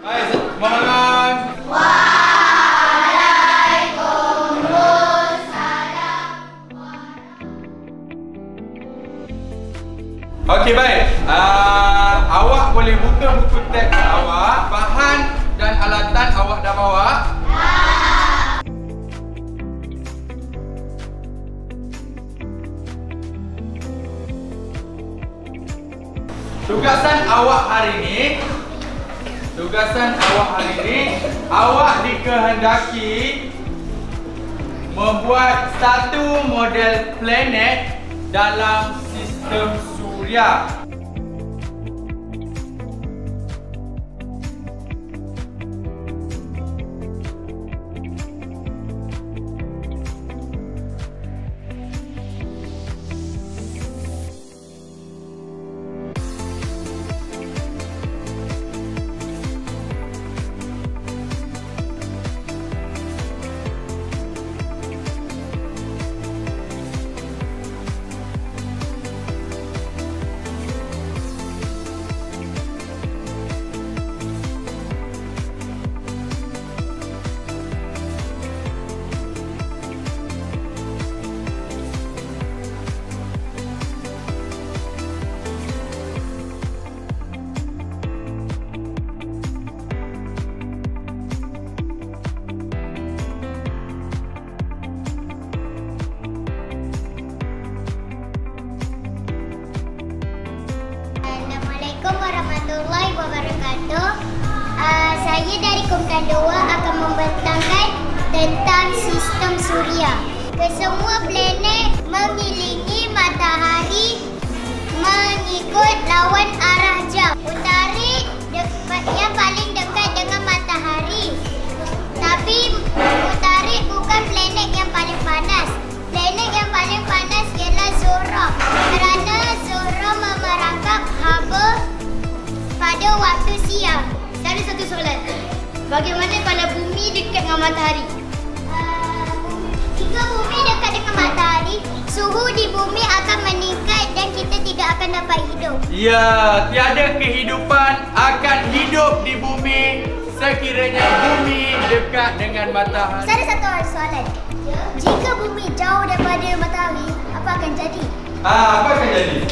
Hai, semua malam. Okey, baik. Awak boleh buka buku teks awak. Bahan dan alatan awak dah bawa? Tugasan awak hari ini, awak dikehendaki membuat satu model planet dalam sistem Suria. Assalamualaikum warahmatullahi wabarakatuh. Saya dari Kumpulan 2 akan membentangkan tentang sistem Suria. Kesemua planet mengelilingi matahari mengikut lawan arah jam. Utari yang paling dekat dengan matahari. Tapi Utari bukan planet yang paling panas. Planet yang paling panas ialah Zuhrah. Kerana Zuhrah memerangkap haba pada waktu siang. Ada satu soalan. Bagaimana kalau bumi dekat dengan matahari? Jika bumi dekat dengan matahari, suhu di bumi akan meningkat dan kita tidak akan dapat hidup. Ya, tiada kehidupan akan hidup di bumi sekiranya bumi dekat dengan matahari. Saya ada satu soalan. Jika bumi jauh daripada matahari, apa akan jadi? Apa akan jadi?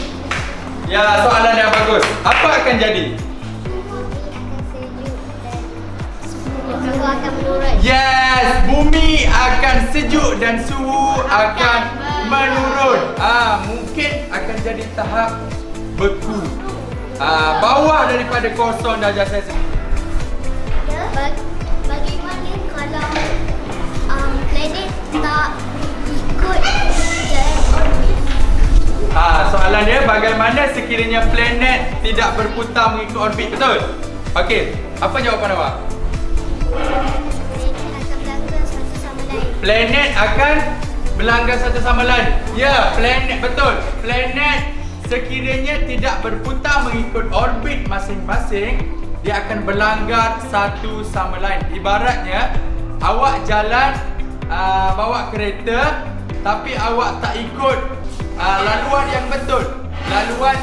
Ya, soalan yang bagus. Apa akan jadi? Suhu akan menurun. Yes, bumi akan sejuk dan suhu akan menurun. Mungkin akan jadi tahap beku. Bawah daripada kosong darjah Celsius. Bagaimana kalau planet tak ikut jalan orbit? Soalan dia, bagaimana sekiranya planet tidak berputar mengikut orbit, betul? Okey, apa jawapan awak? Planet akan Planet akan berlanggar berlanggar satu sama lain. satu sama lain. Ya, planet, betul. Planet sekiranya tidak berputar mengikut orbit masing-masing, dia akan berlanggar satu sama lain. Ibaratnya awak jalan bawa kereta, tapi awak tak ikut laluan yang betul. Laluan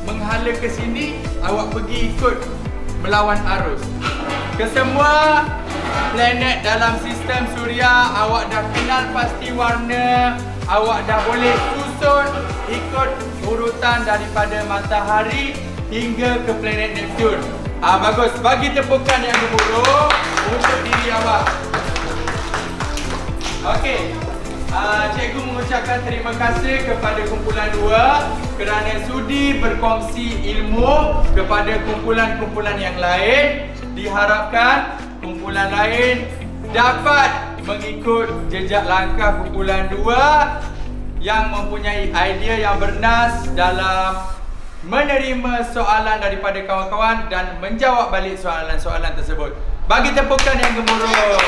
menghala ke sini, awak pergi ikut melawan arus. Kesemua planet dalam sistem Suria awak dah kenal pasti warna, awak dah boleh susun ikut urutan daripada matahari hingga ke planet Neptun. Bagus, bagi tepukan yang gemuruh untuk diri awak. Okey. Cikgu mengucapkan terima kasih kepada Kumpulan 2 kerana sudi berkongsi ilmu kepada kumpulan-kumpulan yang lain. Diharapkan kumpulan lain dapat mengikut jejak langkah Kumpulan 2 yang mempunyai idea yang bernas dalam menerima soalan daripada kawan-kawan dan menjawab balik soalan-soalan tersebut. Bagi tepukan yang gemuruh.